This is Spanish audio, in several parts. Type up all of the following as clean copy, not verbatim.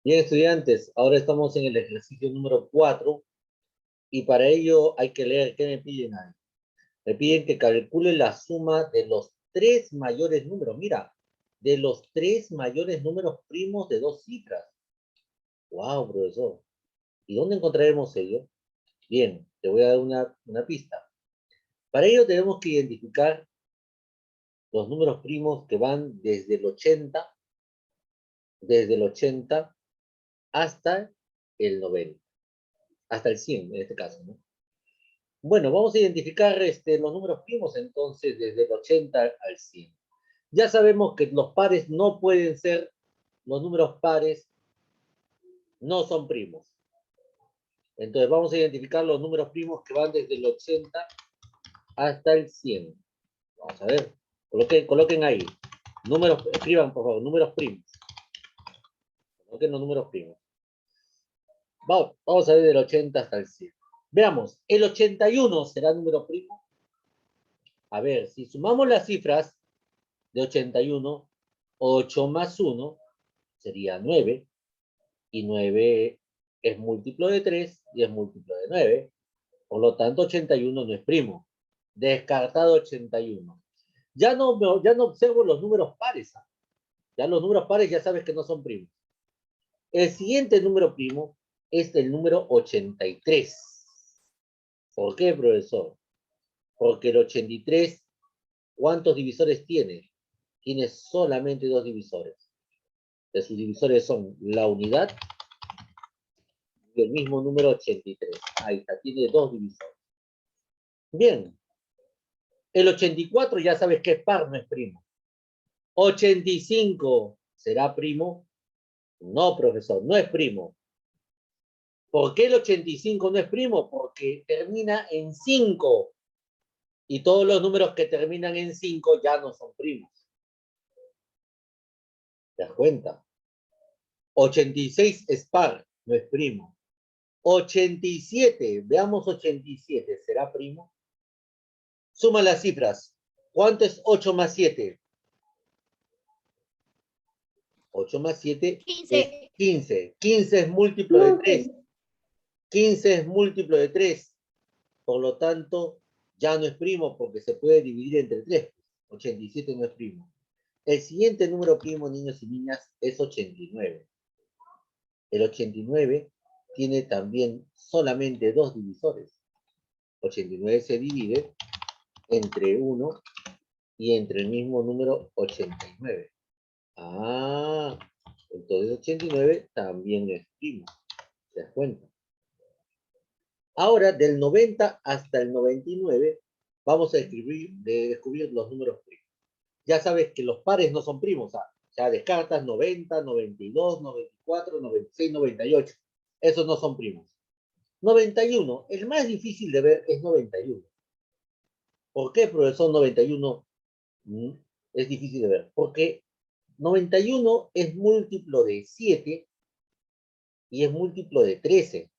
Bien, estudiantes, ahora estamos en el ejercicio número 4 y para ello hay que leer. ¿Qué me piden ahí? Me piden que calcule la suma de los tres mayores números. Mira, de los tres mayores números primos de dos cifras. ¡Wow, profesor! ¿Y dónde encontraremos ello? Bien, te voy a dar una pista. Para ello tenemos que identificar los números primos que van desde el 80 hasta el 90, hasta el 100 en este caso, ¿no? Bueno, vamos a identificar los números primos entonces desde el 80 al 100. Ya sabemos que los pares no pueden ser, los números pares no son primos. Entonces vamos a identificar los números primos que van desde el 80 hasta el 100. Vamos a ver, coloquen ahí. Números, escriban por favor, números primos. Coloquen los números primos. Vamos a ver del 80 hasta el 100. Veamos, ¿el 81 será número primo? A ver, si sumamos las cifras de 81, 8 más 1 sería 9, y 9 es múltiplo de 3 y es múltiplo de 9. Por lo tanto, 81 no es primo. Descartado 81. Ya no observo los números pares. Ya los números pares ya sabes que no son primos. El siguiente número primo es el número 83. ¿Por qué, profesor? Porque el 83, ¿cuántos divisores tiene? Tiene solamente dos divisores. De sus divisores son la unidad y el mismo número 83. Ahí está, tiene dos divisores. Bien, el 84 ya sabes que es par, no es primo. 85 será primo. No, profesor, no es primo. ¿Por qué el 85 no es primo? Porque termina en 5. Y todos los números que terminan en 5 ya no son primos. ¿Te das cuenta? 86 es par, no es primo. 87, veamos 87, ¿será primo? Suma las cifras. ¿Cuánto es 8 más 7? 8 más 7 es 15. 15. 15 es múltiplo de 3. 15 es múltiplo de 3. Por lo tanto, ya no es primo porque se puede dividir entre 3. 87 no es primo. El siguiente número primo, niños y niñas, es 89. El 89 tiene también solamente dos divisores. 89 se divide entre 1 y entre el mismo número 89. Ah, entonces 89 también es primo. ¿Te das cuenta? Ahora, del 90 hasta el 99, vamos a descubrir los números primos. Ya sabes que los pares no son primos. Ya descartas 90, 92, 94, 96, 98. Esos no son primos. 91, el más difícil de ver es 91. ¿Por qué, profesor, 91 es difícil de ver? Porque 91 es múltiplo de 7 y es múltiplo de 13.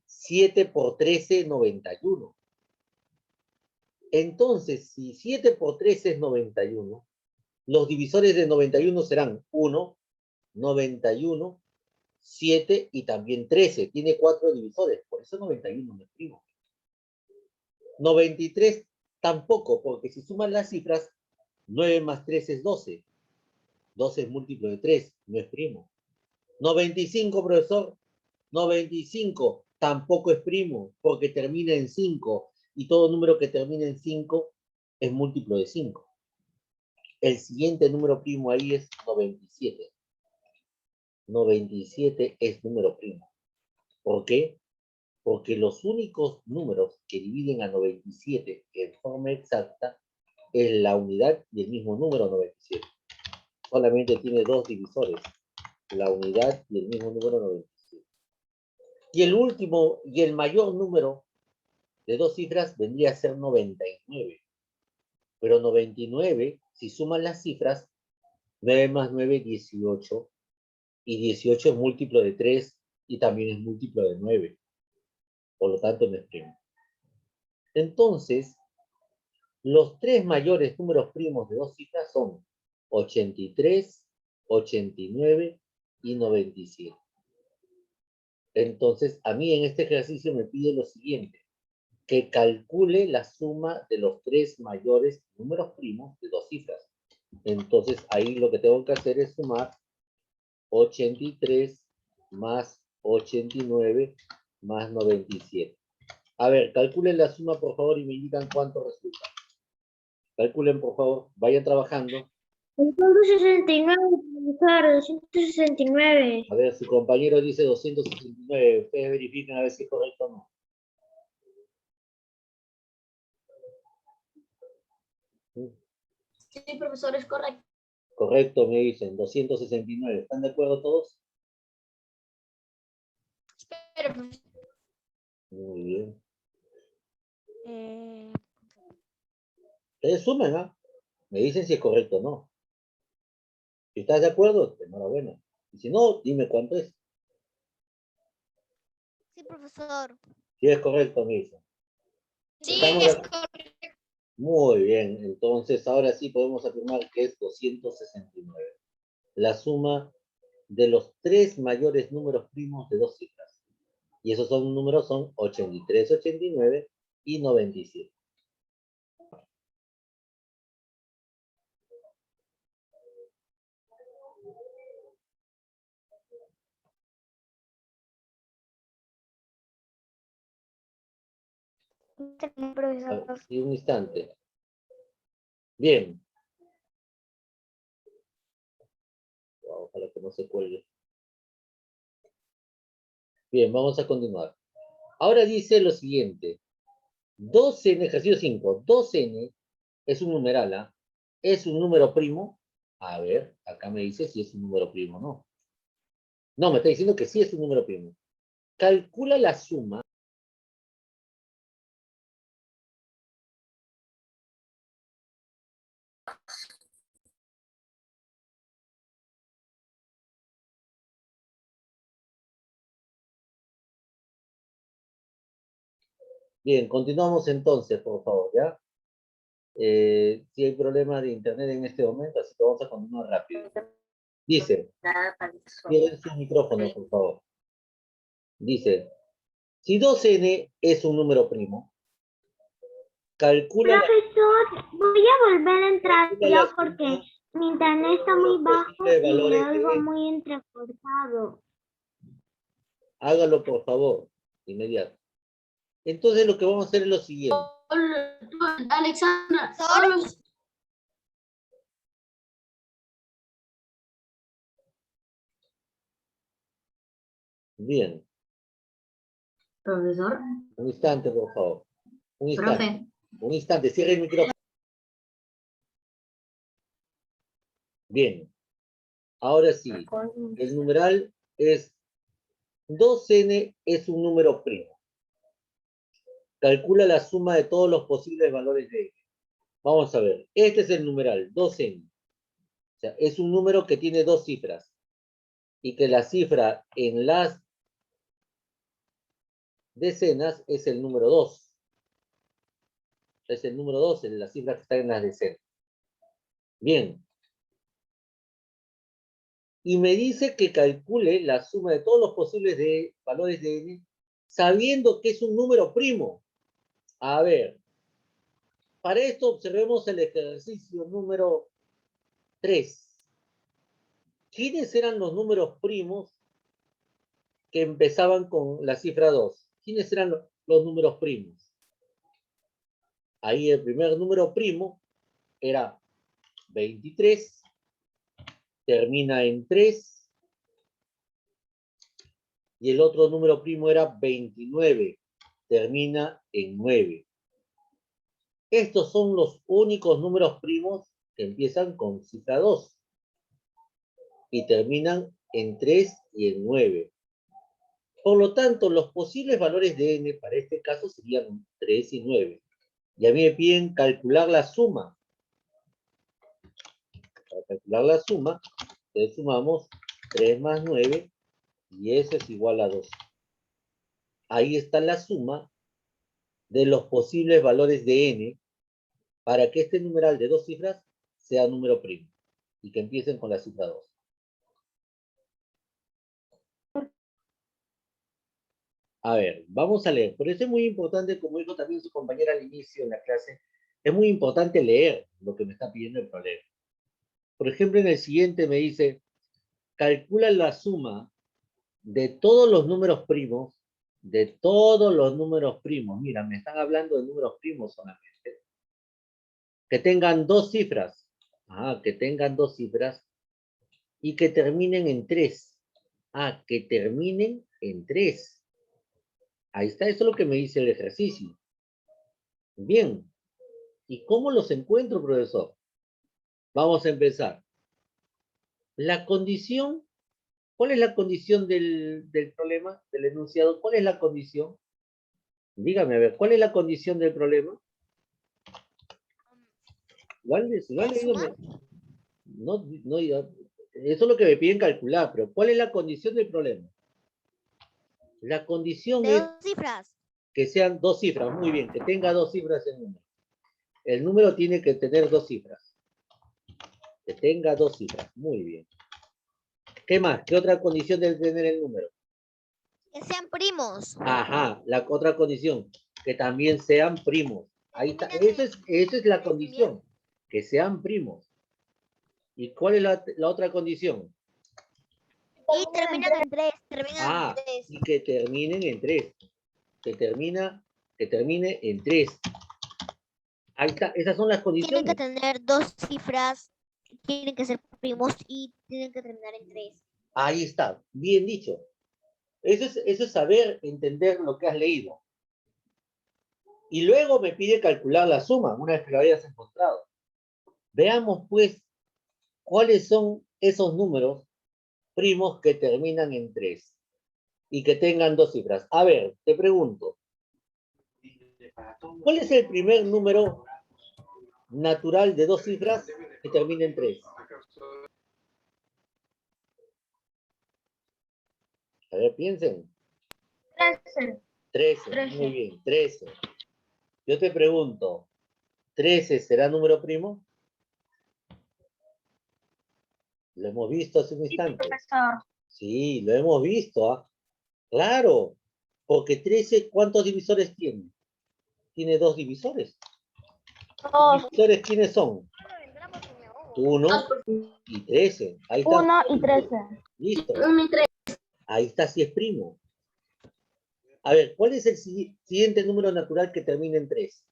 7 por 13, 91. Entonces, si 7 por 13 es 91, los divisores de 91 serán 1, 91, 7 y también 13. Tiene 4 divisores, por eso 91 no es primo. 93 tampoco, porque si suman las cifras, 9 más 3 es 12. 12 es múltiplo de 3, no es primo. 95, profesor, 95 tampoco es primo, porque termina en 5, y todo número que termina en 5 es múltiplo de 5. El siguiente número primo ahí es 97. 97 es número primo. ¿Por qué? Porque los únicos números que dividen a 97 en forma exacta es la unidad y el mismo número 97. Solamente tiene dos divisores, la unidad y el mismo número 97. Y el último y el mayor número de dos cifras vendría a ser 99. Pero 99, si suman las cifras, 9 más 9, 18. Y 18 es múltiplo de 3 y también es múltiplo de 9. Por lo tanto, no es primo. Entonces, los tres mayores números primos de dos cifras son 83, 89 y 97. Entonces, a mí en este ejercicio me pide lo siguiente, que calcule la suma de los tres mayores números primos de dos cifras. Entonces, ahí lo que tengo que hacer es sumar 83 más 89 más 97. A ver, calculen la suma, por favor, y me indican cuánto resulta. Calculen, por favor, vayan trabajando. 269, profesor, 269. A ver, su compañero dice 269. Ustedes verifiquen a ver si es correcto o no. Sí, profesor, es correcto. Correcto, me dicen, 269. ¿Están de acuerdo todos? Espera, profesor. Muy bien. Ustedes sumen, ¿ah? Me dicen si es correcto o no. Si estás de acuerdo, enhorabuena. Y si no, dime cuánto es. Sí, profesor. Si es correcto, me dicen. Sí, ¿Estamos de es acuerdo? correcto. Muy bien, entonces ahora sí podemos afirmar que es 269. La suma de los tres mayores números primos de dos cifras. Y esos números son 83, 89 y 97. Profesor. Y un instante. Bien. Ojalá que no se cuelgue. Bien, vamos a continuar. Ahora dice lo siguiente. 2n, ejercicio 5. 2n es un numeral, ¿ah? ¿Es un número primo? A ver, acá me dice si es un número primo o no. No, me está diciendo que sí es un número primo. Calcula la suma. Bien, continuamos entonces, por favor, ¿ya? Si hay problemas de internet en este momento, así que vamos a continuar rápido. Dice, cierren su micrófono, por favor. Dice, si 2n es un número primo, calcula Profesor, voy a volver a entrar calcula la yo suma porque mi internet está de muy los bajo posibles y me valores de oigo n. muy entrecortado. Hágalo, por favor, inmediato. Entonces lo que vamos a hacer es lo siguiente. Alexandra, Bien, profesor, un instante, por favor. Un instante. profe. Un instante, cierre el micrófono. Bien, ahora sí, el numeral es 2n es un número primo. Calcula la suma de todos los posibles valores de n. Vamos a ver, este es el numeral, 2n. O sea, es un número que tiene dos cifras. Y que la cifra en las decenas es el número 2. Es el número 2, es la cifra que está en las decenas. Bien. Y me dice que calcule la suma de todos los posibles valores de n, sabiendo que es un número primo. A ver, para esto observemos el ejercicio número 3. ¿Quiénes eran los números primos que empezaban con la cifra 2? ¿Quiénes eran los números primos? Ahí el primer número primo era 23, termina en 3, y el otro número primo era 29, termina en 9. Estos son los únicos números primos que empiezan con cifra 2 y terminan en 3 y en 9. Por lo tanto, los posibles valores de n para este caso serían 3 y 9. Y a mí me piden calcular la suma. Para calcular la suma, entonces sumamos 3 más 9 y eso es igual a 2. Ahí está la suma de los posibles valores de n para que este numeral de dos cifras sea número primo y que empiecen con la cifra 2. A ver, vamos a leer. Por eso es muy importante, como dijo también su compañera al inicio de la clase, es muy importante leer lo que me está pidiendo el problema. Por ejemplo, en el siguiente me dice, calcula la suma de todos los números primos, mira, me están hablando de números primos solamente, que tengan dos cifras, que tengan dos cifras, y que terminen en 3. Que terminen en 3. Ahí está, eso es lo que me dice el ejercicio. Bien, ¿y cómo los encuentro, profesor? Vamos a empezar. La condición, ¿cuál es la condición del problema, del enunciado? ¿Cuál es la condición? Dígame, a ver, ¿cuál es la condición del problema? ¿Vale? Dígame. No, eso es lo que me piden calcular, pero ¿cuál es la condición del problema? La condición De es dos cifras. que sean dos cifras, muy bien, que tenga dos cifras el número. El número tiene que tener dos cifras. Que tenga dos cifras, muy bien. ¿Qué más? ¿Qué otra condición debe tener el número? Que sean primos. Ajá, la otra condición, que también sean primos. Ahí está, esa es la condición, que sean primos. ¿Y cuál es la otra condición? Y terminan en 3. Y que terminen en 3. Que termine en 3. Ahí está, esas son las condiciones. Tienen que tener dos cifras, tienen que ser primos y tienen que terminar en 3. Ahí está, bien dicho. Eso es saber entender lo que has leído. Y luego me pide calcular la suma, una vez que lo hayas encontrado. Veamos, pues, cuáles son esos números primos que terminan en 3 y que tengan dos cifras. A ver, te pregunto, ¿cuál es el primer número natural de dos cifras que termina en 3? A ver, piensen. 13. 13, muy bien, 13. Yo te pregunto, ¿13 será número primo? Lo hemos visto hace un instante. Profesor. Sí, lo hemos visto, Claro, porque 13, ¿cuántos divisores tiene? Tiene dos divisores. ¿Los divisores quiénes son? 1 y 13. Ahí está. 1 y 13. Listo. 1 y 3. Ahí está, si es primo. A ver, ¿cuál es el siguiente número natural que termina en 3?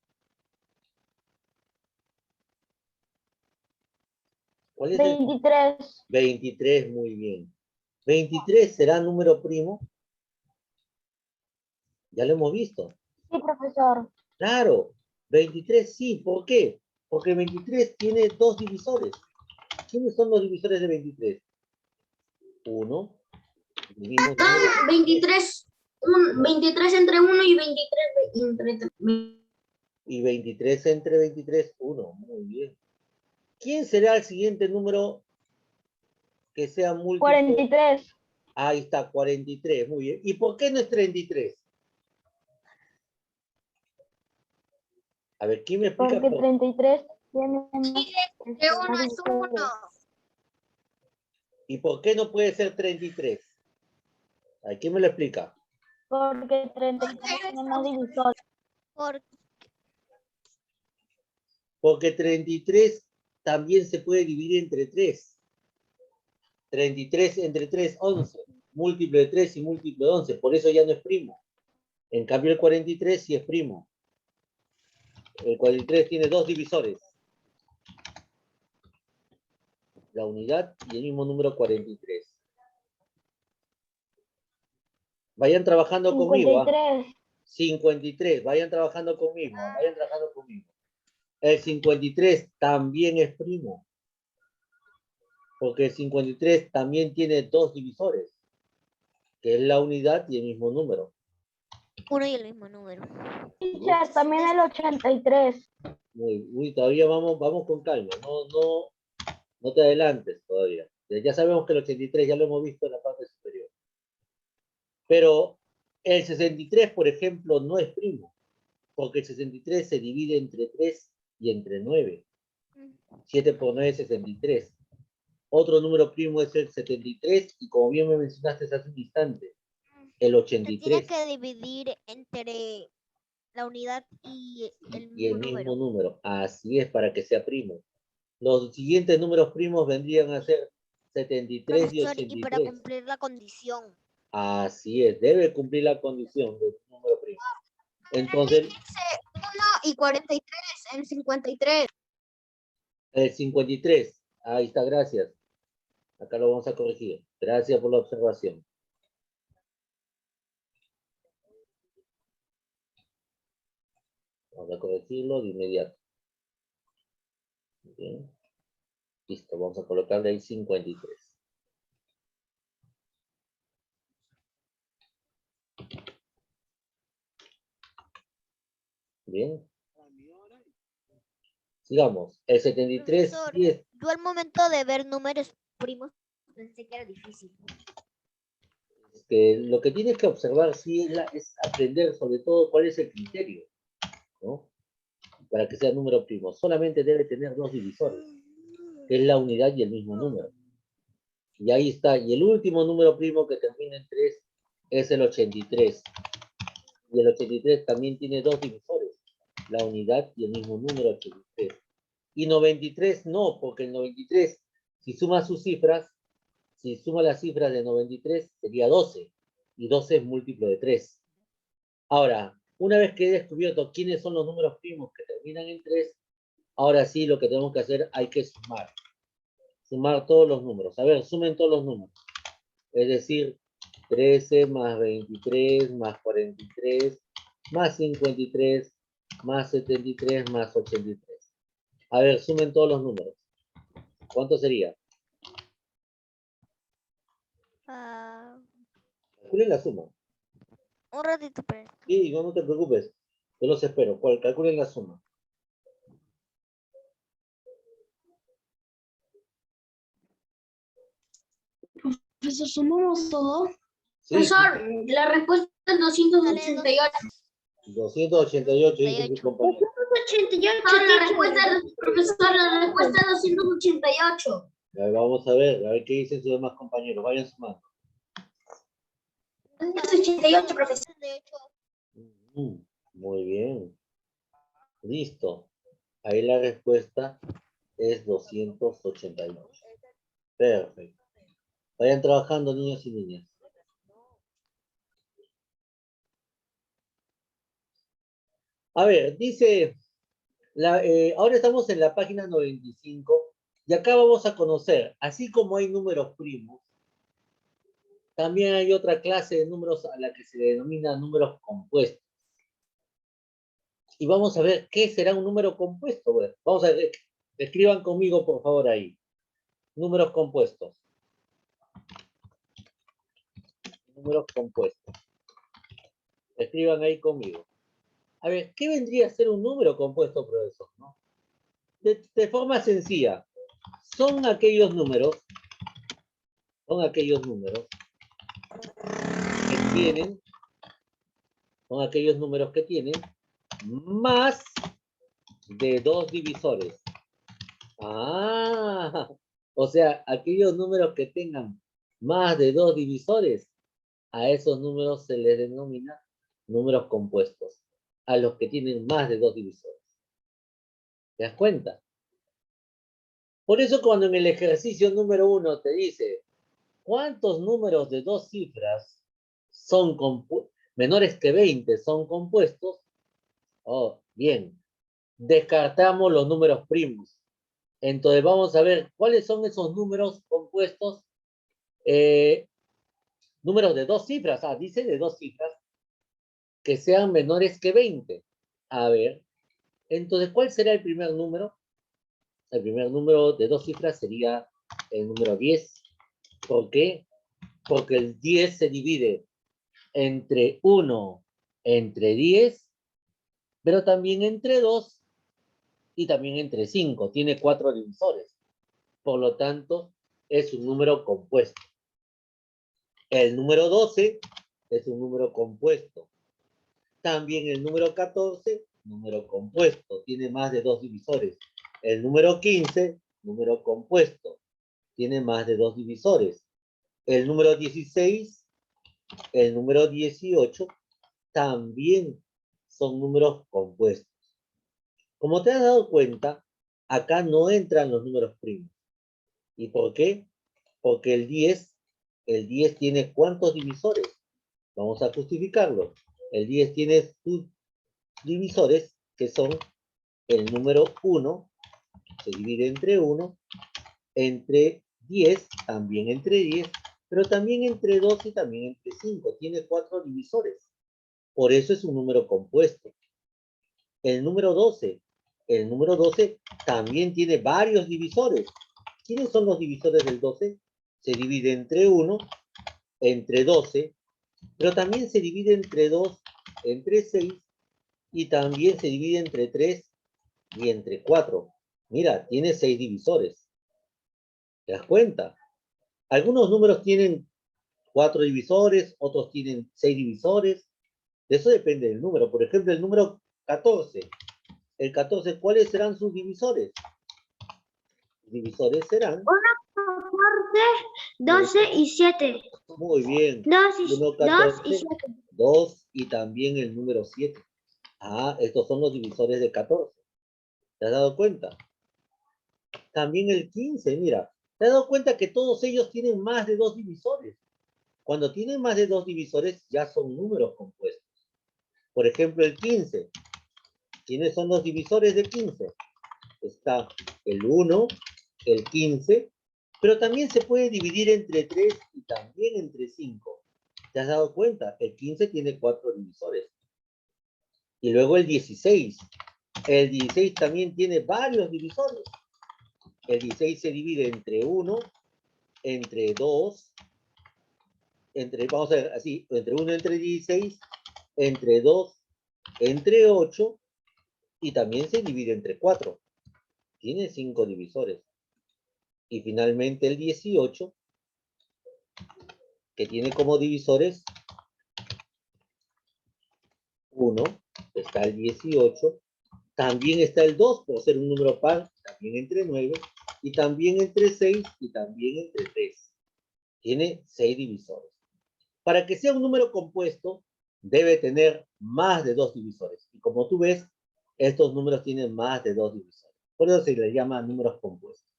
¿Cuál es 23. 23, muy bien. ¿23 será número primo? Ya lo hemos visto. Sí, profesor. Claro, 23 sí. ¿Por qué? Porque 23 tiene dos divisores. ¿Quiénes son los divisores de 23? 1. 23. 23 entre 1 y 23 entre 3. Y 23 entre 23, 1. Muy bien. ¿Quién será el siguiente número que sea múltiplo? 43. Ahí está, 43. Muy bien. ¿Y por qué no es 33? A ver, ¿quién me explica? Porque 33 tiene Que uno es 1. ¿Y por qué no puede ser 33? A ver, ¿quién me lo explica? Porque 33 tiene más divisores. Porque 33 también se puede dividir entre 3. 33 entre 3, 11. Múltiplo de 3 y múltiplo de 11. Por eso ya no es primo. En cambio, el 43 sí es primo. El 43 tiene dos divisores. La unidad y el mismo número 43. Vayan trabajando 53. conmigo. 53. Vayan trabajando conmigo. El 53 también es primo. Porque el 53 también tiene dos divisores. Que es la unidad y el mismo número. Uno y el mismo número. También el 83. Todavía vamos con calma. No te adelantes todavía. Ya sabemos que el 83 ya lo hemos visto en la parte superior. Pero el 63, por ejemplo, no es primo. Porque el 63 se divide entre 3 y entre 9. 7 por 9 es 63. Otro número primo es el 73 y como bien me mencionaste hace un instante, el Se 83 tiene que dividir entre la unidad y el y el mismo mismo número. número. Así es, para que sea primo. Los siguientes números primos vendrían a ser 73 y Profesor, y para 83. cumplir la condición. Así es, debe cumplir la condición del número primo. Entonces, 1 y 43 en 53. el 53, ahí está, gracias. Acá lo vamos a corregir. Gracias por la observación. Vamos a corregirlo de inmediato. Bien. Listo, vamos a colocarle ahí 53. Bien. Sigamos. El 73 Profesor, sí es. yo al momento de ver números primos pensé que era difícil. Lo que tienes que observar sí es aprender sobre todo cuál es el criterio, ¿no? Para que sea número primo. Solamente debe tener dos divisores, que es la unidad y el mismo número. Y ahí está. Y el último número primo que termina en 3 es el 83. Y el 83 también tiene dos divisores, la unidad y el mismo número 83. Y 93 no, porque el 93, si suma sus cifras, si suma las cifras de 93, sería 12. Y 12 es múltiplo de 3. Ahora, una vez que he descubierto quiénes son los números primos que terminan en 3, ahora sí lo que tenemos que hacer, hay que sumar. Sumar todos los números. A ver, sumen todos los números. Es decir, 13 más 23 más 43 más 53 más 73 más 83. A ver, sumen todos los números. ¿Cuánto sería? Calculen la suma. Un ratito, pero Sí, no te preocupes. Yo los espero. Calculen la suma. Profesor, ¿sumamos todo? Sí, Profesor, la respuesta es 288. 288 dice su compañero. 288. No, la respuesta, profesor, la respuesta es 288. Vamos a ver qué dicen sus demás compañeros. Vayan sumando. 288, profesor. Muy bien. Listo. Ahí la respuesta es 288. Perfecto. Vayan trabajando, niños y niñas. A ver, dice, ahora estamos en la página 95 y acá vamos a conocer, así como hay números primos, también hay otra clase de números a la que se denomina números compuestos. Y vamos a ver qué será un número compuesto. Bueno, vamos a ver, escriban conmigo por favor ahí. Números compuestos. Números compuestos. Escriban ahí conmigo. A ver, ¿qué vendría a ser un número compuesto, profesor? ¿No? De forma sencilla, son aquellos números que tienen más de dos divisores. Ah, o sea, aquellos números que tengan más de dos divisores, a esos números se les denomina números compuestos, a los que tienen más de dos divisores. ¿Te das cuenta? Por eso cuando en el ejercicio número 1 te dice, ¿cuántos números de dos cifras son menores que 20 son compuestos? Oh, bien. Descartamos los números primos. Entonces vamos a ver cuáles son esos números compuestos. Números de dos cifras. Dice de dos cifras que sean menores que 20. A ver. Entonces, ¿cuál será el primer número? El primer número de dos cifras sería el número 10. ¿Por qué? Porque el 10 se divide entre 1, entre 10, pero también entre 2 y también entre 5. Tiene 4 divisores. Por lo tanto, es un número compuesto. El número 12 es un número compuesto. También el número 14, número compuesto, tiene más de dos divisores. El número 15, número compuesto, tiene más de dos divisores. El número 16 el número 18 también son números compuestos. Como te has dado cuenta, acá no entran los números primos. ¿Y por qué? Porque el 10 tiene ¿cuántos divisores? Vamos a justificarlo. El 10 tiene sus divisores, que son el número 1, se divide entre 1, entre 10, también entre 10, pero también entre 2 y también entre 5. Tiene 4 divisores. Por eso es un número compuesto. El número 12 también tiene varios divisores. ¿Quiénes son los divisores del 12? Se divide entre 1, entre 12, pero también se divide entre 2, entre 6, y también se divide entre 3 y entre 4. Mira, tiene 6 divisores. ¿Te das cuenta? Algunos números tienen 4 divisores, otros tienen 6 divisores. De eso depende del número. Por ejemplo, el número 14. El 14, ¿cuáles serán sus divisores? Los divisores serán... 12 y 7. Muy bien. 1, 14, 2 y también el número 7. Ah, estos son los divisores de 14. ¿Te has dado cuenta? También el 15, mira. ¿Te has dado cuenta que todos ellos tienen más de 2 divisores? Cuando tienen más de 2 divisores, ya son números compuestos. Por ejemplo, el 15. ¿Quiénes son los divisores de 15? Está el 1, el 15, pero también se puede dividir entre 3 y también entre 5. ¿Te has dado cuenta? El 15 tiene 4 divisores. Y luego el 16. El 16 también tiene varios divisores. El 16 se divide entre 1, entre 2, vamos a ver así, entre 1, entre 16, entre 2, entre 8, y también se divide entre 4. Tiene 5 divisores. Y finalmente el 18, que tiene como divisores 1, está el 18, también está el 2, por ser un número par, también entre 9, y también entre 6, y también entre 3. Tiene 6 divisores. Para que sea un número compuesto, debe tener más de 2 divisores. Y como tú ves, estos números tienen más de 2 divisores. Por eso se les llama números compuestos.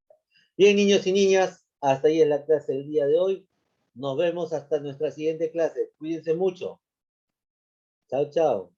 Bien, niños y niñas, hasta ahí en la clase del día de hoy. Nos vemos hasta nuestra siguiente clase. Cuídense mucho. Chao, chao.